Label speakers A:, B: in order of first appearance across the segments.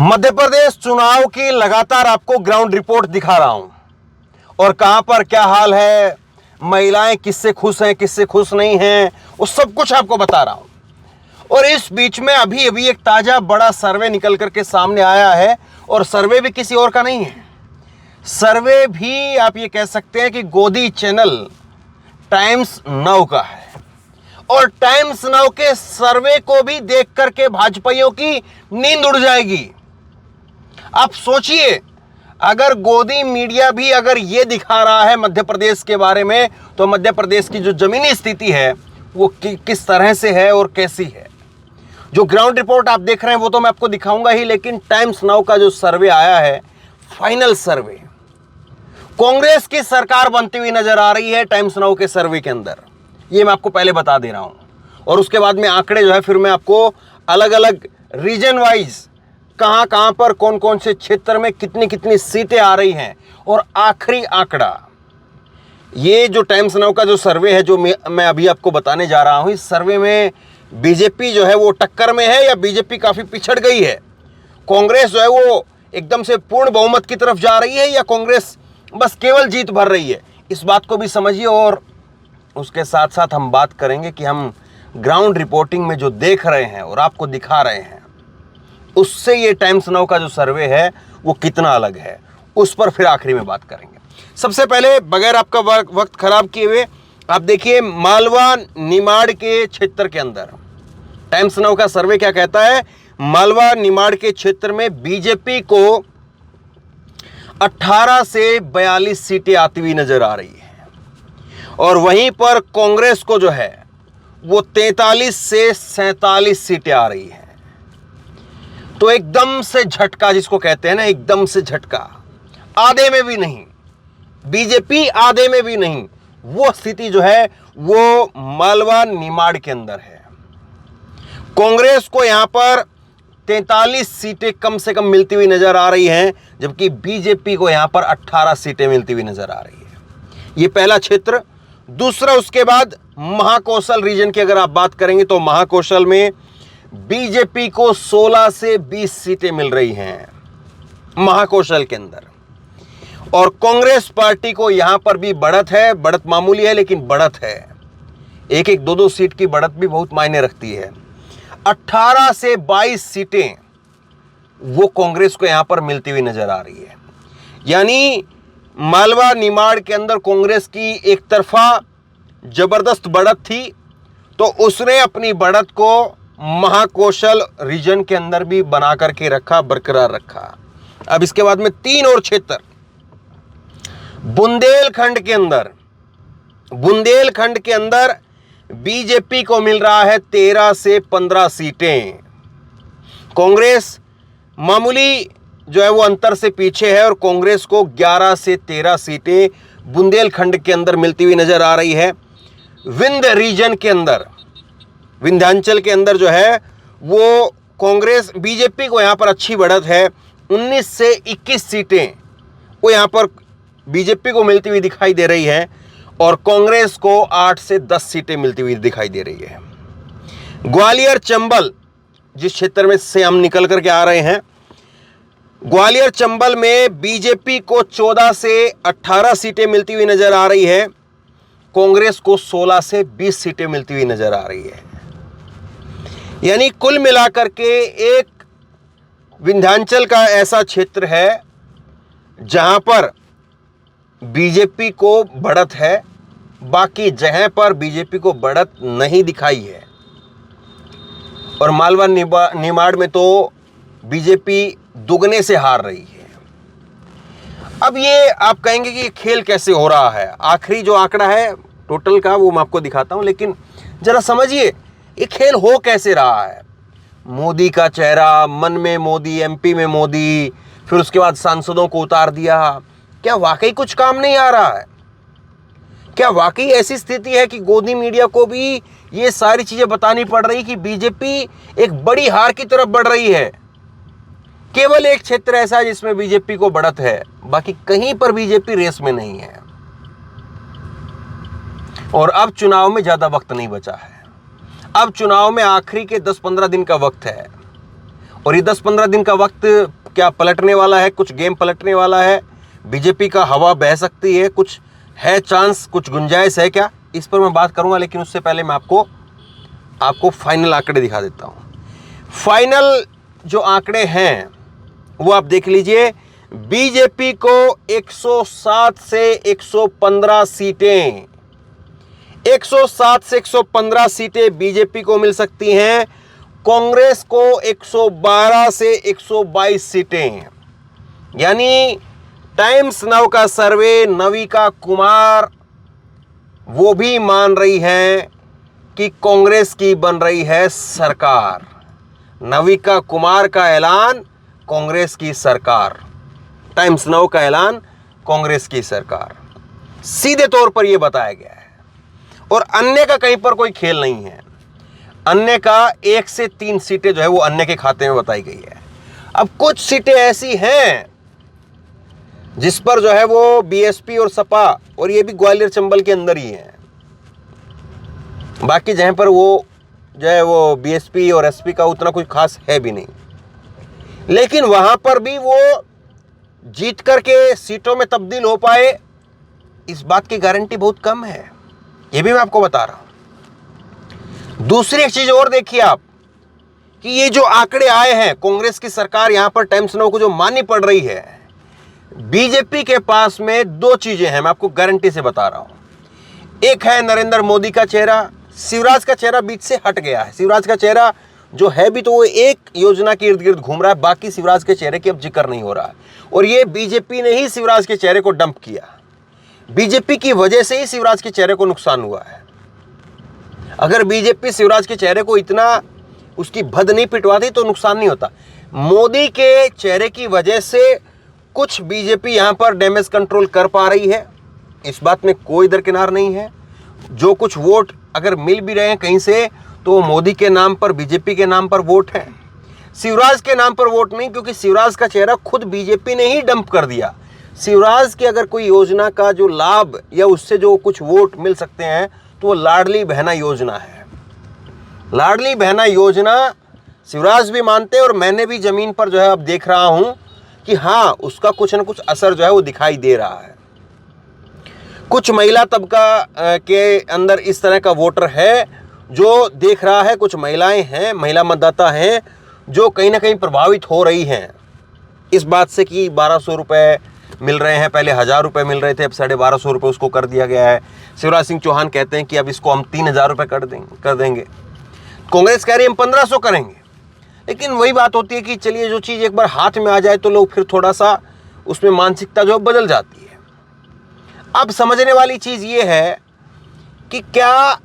A: मध्य प्रदेश चुनाव की लगातार आपको ग्राउंड रिपोर्ट दिखा रहा हूं और कहां पर क्या हाल है, महिलाएं किससे खुश हैं, किससे खुश नहीं हैं, वो सब कुछ आपको बता रहा हूं। और इस बीच में अभी अभी एक ताजा बड़ा सर्वे निकल करके सामने आया है और सर्वे भी किसी और का नहीं है। सर्वे भी आप ये कह सकते हैं कि गोदी चैनल टाइम्स नाउ का है और टाइम्स नाउ के सर्वे को भी देख करके भाजपाइयों की नींद उड़ जाएगी। आप सोचिए, अगर गोदी मीडिया भी अगर ये दिखा रहा है मध्य प्रदेश के बारे में, तो मध्य प्रदेश की जो जमीनी स्थिति है वो किस तरह से है और कैसी है। जो ग्राउंड रिपोर्ट आप देख रहे हैं वो तो मैं आपको दिखाऊंगा ही, लेकिन टाइम्स नाउ का जो सर्वे आया है, फाइनल सर्वे, कांग्रेस की सरकार बनती हुई नजर आ रही है टाइम्स नाउ के सर्वे के अंदर। ये मैं आपको पहले बता दे रहा हूं और उसके बाद में आंकड़े जो है फिर मैं आपको अलग अलग रीजन वाइज कहां कहां पर कौन कौन से क्षेत्र में कितनी कितनी सीटें आ रही हैं और आखिरी आंकड़ा। ये जो टाइम्स नाउ का जो सर्वे है जो मैं अभी आपको बताने जा रहा हूं, इस सर्वे में बीजेपी जो है वो टक्कर में है या बीजेपी काफी पिछड़ गई है, कांग्रेस जो है वो एकदम से पूर्ण बहुमत की तरफ जा रही है या कांग्रेस बस केवल जीत भर रही है, इस बात को भी समझिए। और उसके साथ साथ हम बात करेंगे कि हम ग्राउंड रिपोर्टिंग में जो देख रहे हैं और आपको दिखा रहे हैं, उससे ये टाइम्स नाउ का जो सर्वे है वो कितना अलग है, उस पर फिर आखिरी में बात करेंगे। सबसे पहले बगैर आपका वक्त खराब किए हुए आप देखिए, मालवा निमाड़ के क्षेत्र के अंदर टाइम्स नाउ का सर्वे क्या कहता है। मालवा निमाड़ के क्षेत्र में बीजेपी को 18 से 42 सीटें आती हुई नजर आ रही है और वहीं पर कांग्रेस को जो है वो 43 से 47 सीटें आ रही हैं। तो एकदम से झटका जिसको कहते हैं ना, एकदम से झटका, आधे में भी नहीं, बीजेपी आधे में भी नहीं, वो स्थिति जो है वो मालवा निमाड़ के अंदर है। कांग्रेस को यहां पर 43 सीटें कम से कम मिलती हुई नजर आ रही हैं, जबकि बीजेपी को यहां पर 18 सीटें मिलती हुई नजर आ रही है। ये पहला क्षेत्र। दूसरा, उसके बाद महाकौशल रीजन की अगर आप बात करेंगे तो महाकौशल में बीजेपी को 16 से 20 सीटें मिल रही हैं महाकौशल के अंदर, और कांग्रेस पार्टी को यहां पर भी बढ़त है, बढ़त मामूली है लेकिन बढ़त है, एक एक दो दो सीट की बढ़त भी बहुत मायने रखती है। 18 से 22 सीटें वो कांग्रेस को यहां पर मिलती हुई नजर आ रही है। यानी मालवा निमाड़ के अंदर कांग्रेस की एक तरफा जबरदस्त बढ़त थी, तो उसने अपनी बढ़त को महाकौशल रीजन के अंदर भी बना करके रखा, बरकरार रखा। अब इसके बाद में 3 और क्षेत्र, बुंदेलखंड के अंदर बीजेपी को मिल रहा है 13 से 15 सीटें। कांग्रेस मामूली जो है वो अंतर से पीछे है और कांग्रेस को 11 से 13 सीटें बुंदेलखंड के अंदर मिलती हुई नजर आ रही है। विंध्य रीजन के अंदर, विंध्याचल के अंदर जो है वो कांग्रेस, बीजेपी को यहां पर अच्छी बढ़त है, 19 से 21 सीटें वो यहां पर बीजेपी को मिलती हुई दिखाई दे रही है और कांग्रेस को 8 से 10 सीटें मिलती हुई दिखाई दे रही है। ग्वालियर चंबल जिस क्षेत्र में से हम निकल करके आ रहे हैं, ग्वालियर चंबल में बीजेपी को 14 से 18 सीटें मिलती हुई नजर आ रही है, कांग्रेस को 16 से 20 सीटें मिलती हुई नजर आ रही है। यानी कुल मिलाकर के एक विंध्याचल का ऐसा क्षेत्र है जहां पर बीजेपी को बढ़त है, बाकी जगह पर बीजेपी को बढ़त नहीं दिखाई है। और मालवा निमाड़ में तो बीजेपी दुगने से हार रही है। अब ये आप कहेंगे कि खेल कैसे हो रहा है, आखिरी जो आंकड़ा है टोटल का वो मैं आपको दिखाता हूं, लेकिन जरा समझिए ये खेल हो कैसे रहा है। मोदी का चेहरा, मन में मोदी, एमपी में मोदी, फिर उसके बाद सांसदों को उतार दिया। क्या वाकई कुछ काम नहीं आ रहा है? क्या वाकई ऐसी स्थिति है कि गोदी मीडिया को भी ये सारी चीजें बतानी पड़ रही कि बीजेपी एक बड़ी हार की तरफ बढ़ रही है? केवल एक क्षेत्र ऐसा है जिसमें बीजेपी को बढ़त है, बाकी कहीं पर बीजेपी रेस में नहीं है। और अब चुनाव में ज्यादा वक्त नहीं बचा है, अब चुनाव में आखिरी के 10-15 दिन का वक्त है और ये 10-15 दिन का वक्त क्या पलटने वाला है, कुछ गेम पलटने वाला है, बीजेपी का हवा बह सकती है, कुछ है चांस, कुछ गुंजाइश है क्या, इस पर मैं बात करूंगा। लेकिन उससे पहले मैं आपको फाइनल आंकड़े दिखा देता हूं। फाइनल जो आंकड़े हैं वो आप देख लीजिए। बीजेपी को 107 से 115 सीटें, 107 से 115 सीटें बीजेपी को मिल सकती हैं। कांग्रेस को 112 से 122 सीटें। यानी टाइम्स नाउ का सर्वे, नविका कुमार वो भी मान रही हैं कि कांग्रेस की बन रही है सरकार। नविका कुमार का ऐलान, कांग्रेस की सरकार। टाइम्स नाउ का ऐलान, कांग्रेस की सरकार। सीधे तौर पर यह बताया गया है। और अन्य का कहीं पर कोई खेल नहीं है। अन्य का 1 से 3 सीटें जो है वो अन्य के खाते में बताई गई है। अब कुछ सीटें ऐसी हैं जिस पर जो है वो बीएसपी और सपा, और ये भी ग्वालियर चंबल के अंदर ही है। बाकी जहां पर वो जो है वो बीएसपी और एसपी का उतना कुछ खास है भी नहीं, लेकिन वहां पर भी वो जीत करके सीटों में तब्दील हो पाए, इस बात की गारंटी बहुत कम है। ये भी मैं आपको बता रहा हूं। दूसरी एक चीज और देखिए आप कि ये जो आंकड़े आए हैं, कांग्रेस की सरकार यहां पर टाइम्स नाउ को जो माननी पड़ रही है, बीजेपी के पास में 2 चीजें हैं, मैं आपको गारंटी से बता रहा हूं। एक है नरेंद्र मोदी का चेहरा। शिवराज का चेहरा बीच से हट गया है। शिवराज का चेहरा जो है भी तो वो एक योजना के इर्द गिर्द घूम रहा है, बाकी शिवराज के चेहरे की अब जिक्र नहीं हो रहा है। और ये बीजेपी ने ही शिवराज के चेहरे को डंप किया। बीजेपी की वजह से ही शिवराज के चेहरे को नुकसान हुआ है। अगर बीजेपी शिवराज के चेहरे को इतना उसकी भद नहीं पिटवाती तो नुकसान नहीं होता। मोदी के चेहरे की वजह से कुछ बीजेपी यहां पर डैमेज कंट्रोल कर पा रही है, इस बात में कोई दरकिनार नहीं है। जो कुछ वोट अगर मिल भी रहे हैं कहीं से, तो मोदी के नाम पर, बीजेपी के नाम पर वोट है, शिवराज के नाम पर वोट नहीं, क्योंकि शिवराज का चेहरा खुद बीजेपी ने ही डंप कर दिया। शिवराज की अगर कोई योजना का जो लाभ या उससे जो कुछ वोट मिल सकते हैं तो वो लाडली बहना योजना है। लाडली बहना योजना शिवराज भी मानते हैं और मैंने भी जमीन पर जो है अब देख रहा हूं कि हाँ, उसका कुछ न कुछ असर जो है वो दिखाई दे रहा है। कुछ महिला तबका के अंदर इस तरह का वोटर है जो देख रहा है, कुछ महिलाएं हैं, महिला मतदाता हैं जो कहीं ना कहीं प्रभावित हो रही हैं इस बात से कि 1200 रुपये मिल रहे हैं, पहले 1000 रुपये मिल रहे थे, अब 1250 रुपये उसको कर दिया गया है। शिवराज सिंह चौहान कहते हैं कि अब इसको हम 3000 रुपये कर देंगे। कांग्रेस कह रही है हम 1500 करेंगे। लेकिन वही बात होती है कि चलिए जो चीज़ एक बार हाथ में आ जाए तो लोग फिर थोड़ा सा उसमें मानसिकता जो बदल जाती है। अब समझने वाली चीज़ ये है कि क्या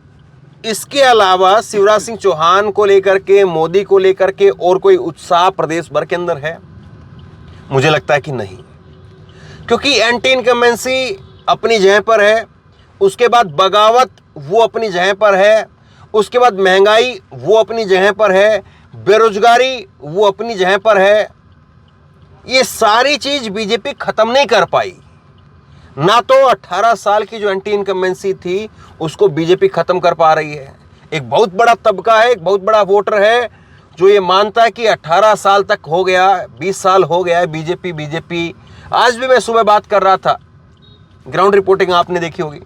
A: इसके अलावा शिवराज सिंह चौहान को लेकर के, मोदी को लेकर के और कोई उत्साह प्रदेश भर के अंदर है? मुझे लगता है कि नहीं, क्योंकि एंटी इनकम्बेंसी अपनी जगह पर है, उसके बाद बगावत वो अपनी जगह पर है, उसके बाद महंगाई वो अपनी जगह पर है, बेरोजगारी वो अपनी जगह पर है। ये सारी चीज बीजेपी खत्म नहीं कर पाई। ना तो 18 साल की जो एंटी इनकम्बेंसी थी उसको बीजेपी खत्म कर पा रही है। एक बहुत बड़ा तबका है, एक बहुत बड़ा वोटर है जो ये मानता है कि 18 साल तक हो गया, 20 साल हो गया है बीजेपी। आज भी मैं सुबह बात कर रहा था, ग्राउंड रिपोर्टिंग आपने देखी होगी।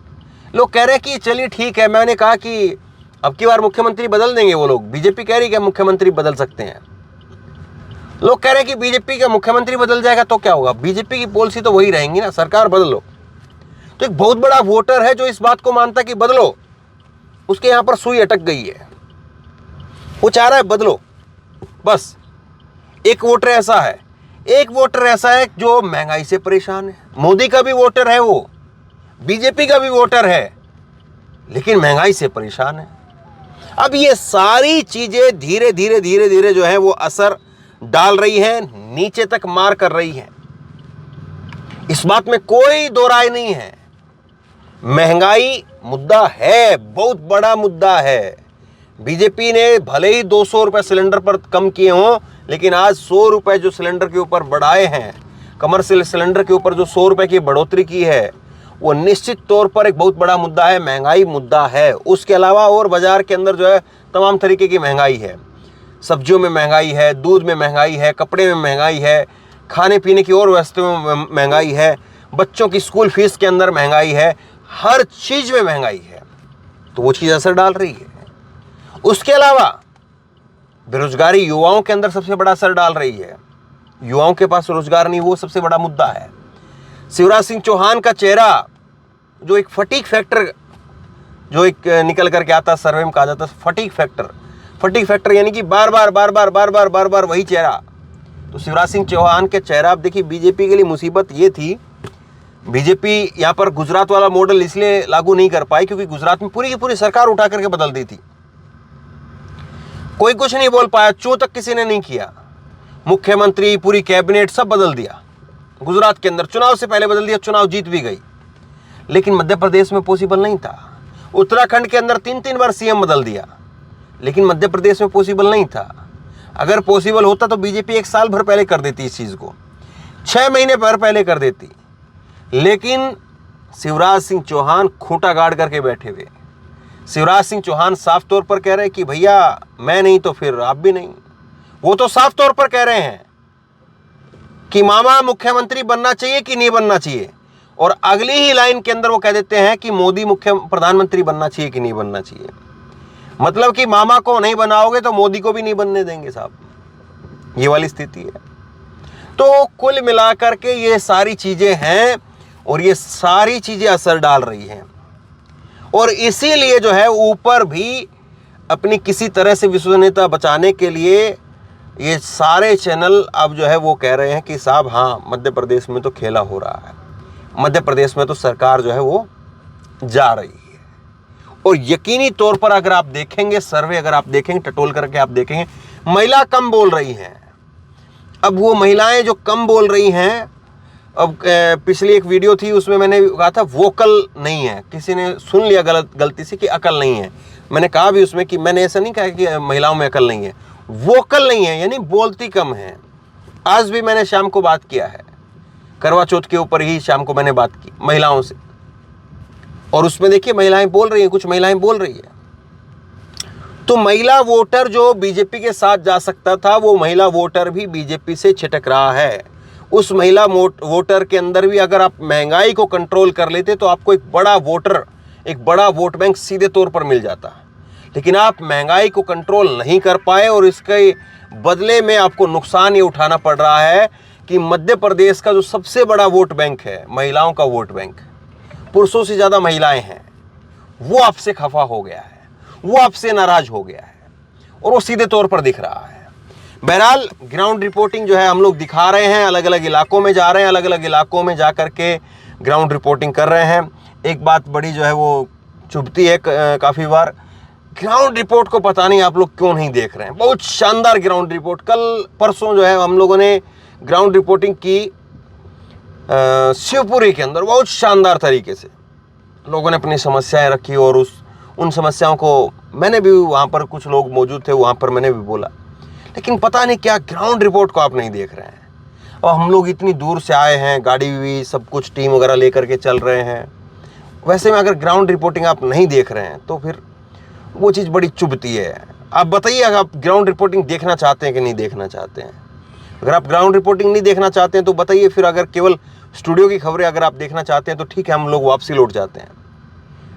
A: लोग कह रहे हैं कि चलिए ठीक है, मैंने कहा कि अब की बार मुख्यमंत्री बदल देंगे वो लोग। बीजेपी कह रही है कि मुख्यमंत्री बदल सकते हैं। लोग कह रहे हैं कि बीजेपी का मुख्यमंत्री बदल जाएगा तो क्या होगा, बीजेपी की पॉलिसी तो वही रहेंगी ना, सरकार बदलो। तो एक बहुत बड़ा वोटर है जो इस बात को मानता है कि बदलो, उसके यहां पर सुई अटक गई है, वो चाह रहा है बदलो बस। एक वोटर ऐसा है, एक वोटर ऐसा है जो महंगाई से परेशान है। मोदी का भी वोटर है, वो बीजेपी का भी वोटर है, लेकिन महंगाई से परेशान है। अब ये सारी चीजें धीरे धीरे जो है वो असर डाल रही है, नीचे तक मार कर रही है। इस बात में कोई दो राय नहीं है। महंगाई मुद्दा है, बहुत बड़ा मुद्दा है। बीजेपी ने भले ही 200 रुपए सिलेंडर पर कम किए हों, लेकिन आज 100 रुपए जो सिलेंडर के ऊपर बढ़ाए हैं, कमर्शियल सिलेंडर के ऊपर जो 100 रुपए की बढ़ोतरी की है, वो निश्चित तौर पर एक बहुत बड़ा मुद्दा है। महंगाई मुद्दा है। उसके अलावा और बाजार के अंदर जो है तमाम तरीके की महंगाई है। सब्जियों में महंगाई है, दूध में महंगाई है, कपड़े में महंगाई है, खाने पीने की और वस्तुओं में महंगाई है, बच्चों की स्कूल फीस के अंदर महंगाई है, हर चीज़ में महंगाई है। तो वो चीज़ असर डाल रही है। उसके अलावा बेरोजगारी युवाओं के अंदर सबसे बड़ा असर डाल रही है। युवाओं के पास रोजगार नहीं, वो सबसे बड़ा मुद्दा है। शिवराज सिंह चौहान का चेहरा जो एक फटीग फैक्टर जो एक निकल करके आता, सर्वे में कहा जाता है फटीग फैक्टर यानी कि बार बार वही चेहरा। तो शिवराज सिंह चौहान के चेहरा, आप देखिए बीजेपी के लिए मुसीबत ये थी, बीजेपी यहाँ पर गुजरात वाला मॉडल इसलिए लागू नहीं कर पाई क्योंकि गुजरात में पूरी की पूरी सरकार उठा करके बदल दी थी। कोई कुछ नहीं बोल पाया, चू तक किसी ने नहीं किया। मुख्यमंत्री, पूरी कैबिनेट सब बदल दिया गुजरात के अंदर, चुनाव से पहले बदल दिया, चुनाव जीत भी गई। लेकिन मध्य प्रदेश में पॉसिबल नहीं था। उत्तराखंड के अंदर 3-3 बार सीएम बदल दिया, लेकिन मध्य प्रदेश में पॉसिबल नहीं था। अगर पॉसिबल होता तो बीजेपी 1 साल भर पहले कर देती इस चीज़ को, 6 महीने भर पहले कर देती। लेकिन शिवराज सिंह चौहान खूंटा गाड़ करके बैठे हुए। शिवराज सिंह चौहान साफ तौर पर कह रहे हैं कि भैया मैं नहीं तो फिर आप भी नहीं। वो तो साफ तौर पर कह रहे हैं कि मामा मुख्यमंत्री बनना चाहिए कि नहीं बनना चाहिए, और अगली ही लाइन के अंदर वो कह देते हैं कि मोदी प्रधानमंत्री बनना चाहिए कि नहीं बनना चाहिए। मतलब कि मामा को नहीं बनाओगे तो मोदी को भी नहीं बनने देंगे साहब, ये वाली स्थिति है। तो कुल मिलाकर के ये सारी चीजें हैं और ये सारी चीजें असर डाल रही हैं, और इसीलिए जो है ऊपर भी अपनी किसी तरह से विश्वसनीयता बचाने के लिए ये सारे चैनल अब जो है वो कह रहे हैं कि साहब हाँ मध्य प्रदेश में तो खेला हो रहा है, मध्य प्रदेश में तो सरकार जो है वो जा रही है। और यकीनी तौर पर अगर आप देखेंगे सर्वे, अगर आप देखेंगे टटोल करके आप देखेंगे, महिला कम बोल रही हैं। अब वो महिलाएं जो कम बोल रही हैं, अब पिछली एक वीडियो थी उसमें मैंने कहा था वोकल नहीं है, किसी ने सुन लिया गलती से कि अकल नहीं है। मैंने कहा भी उसमें कि मैंने ऐसा नहीं कहा कि महिलाओं में अकल नहीं है, वोकल नहीं है यानी बोलती कम है। आज भी मैंने शाम को बात किया है, करवा चौथ के ऊपर ही शाम को मैंने बात की महिलाओं से, और उसमें देखिए महिलाएं बोल रही हैं, कुछ महिलाएं बोल रही है। तो महिला वोटर जो बीजेपी के साथ जा सकता था, वो महिला वोटर भी बीजेपी से छिटक रहा है। उस महिला वोटर के अंदर भी अगर आप महंगाई को कंट्रोल कर लेते तो आपको एक बड़ा वोट बैंक सीधे तौर पर मिल जाता। लेकिन आप महंगाई को कंट्रोल नहीं कर पाए और इसके बदले में आपको नुकसान ये उठाना पड़ रहा है कि मध्य प्रदेश का जो सबसे बड़ा वोट बैंक है, महिलाओं का वोट बैंक, पुरुषों से ज़्यादा महिलाएं हैं, वो आपसे खफा हो गया है, वो आपसे नाराज हो गया है, और वो सीधे तौर पर दिख रहा है। बहरहाल ग्राउंड रिपोर्टिंग जो है हम लोग दिखा रहे हैं, अलग अलग इलाकों में जा रहे हैं, अलग अलग इलाकों में जा करके ग्राउंड रिपोर्टिंग कर रहे हैं। एक बात बड़ी जो है वो चुभती है काफ़ी बार, ग्राउंड रिपोर्ट को पता नहीं आप लोग क्यों नहीं देख रहे हैं। बहुत शानदार ग्राउंड रिपोर्ट, कल परसों जो है हम लोगों ने ग्राउंड रिपोर्टिंग की शिवपुरी के अंदर, बहुत शानदार तरीके से लोगों ने अपनी समस्याएं रखी, और उन समस्याओं को मैंने भी, वहाँ पर कुछ लोग मौजूद थे वहाँ पर मैंने भी बोला। लेकिन पता नहीं क्या ग्राउंड रिपोर्ट को आप नहीं देख रहे हैं। और हम लोग इतनी दूर से आए हैं, गाड़ी भी सब कुछ टीम वगैरह लेकर के चल रहे हैं, वैसे में अगर ग्राउंड रिपोर्टिंग आप नहीं देख रहे हैं तो फिर वो चीज़ बड़ी चुभती है। आप बताइए अगर आप ग्राउंड रिपोर्टिंग देखना चाहते हैं कि नहीं देखना चाहते हैं। अगर आप ग्राउंड रिपोर्टिंग नहीं देखना चाहते हैं तो बताइए, फिर अगर केवल स्टूडियो की खबरें अगर आप देखना चाहते हैं तो ठीक है, हम लोग वापसी लौट जाते हैं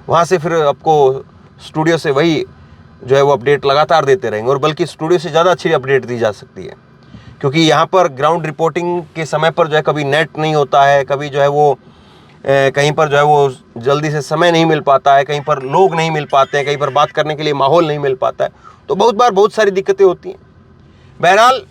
A: वहाँ से, फिर आपको स्टूडियो से वही जो है वो अपडेट लगातार देते रहेंगे, और बल्कि स्टूडियो से ज़्यादा अच्छी अपडेट दी जा सकती है, क्योंकि यहाँ पर ग्राउंड रिपोर्टिंग के समय पर जो है कभी नेट नहीं होता है, कभी जो है वो कहीं पर जो है वो जल्दी से समय नहीं मिल पाता है, कहीं पर लोग नहीं मिल पाते हैं, कहीं पर बात करने के लिए माहौल नहीं मिल पाता है, तो बहुत बार बहुत सारी दिक्कतें होती हैं। बहरहाल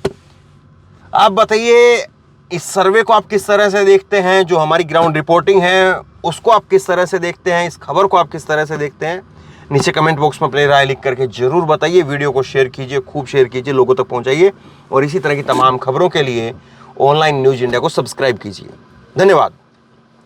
A: आप बताइए इस सर्वे को आप किस तरह से देखते हैं, जो हमारी ग्राउंड रिपोर्टिंग है उसको आप किस तरह से देखते हैं, इस खबर को आप किस तरह से देखते हैं। नीचे कमेंट बॉक्स में अपनी राय लिख करके जरूर बताइए। वीडियो को शेयर कीजिए, खूब शेयर कीजिए, लोगों तक पहुंचाइए, और इसी तरह की तमाम खबरों के लिए ऑनलाइन न्यूज़ इंडिया को सब्सक्राइब कीजिए। धन्यवाद।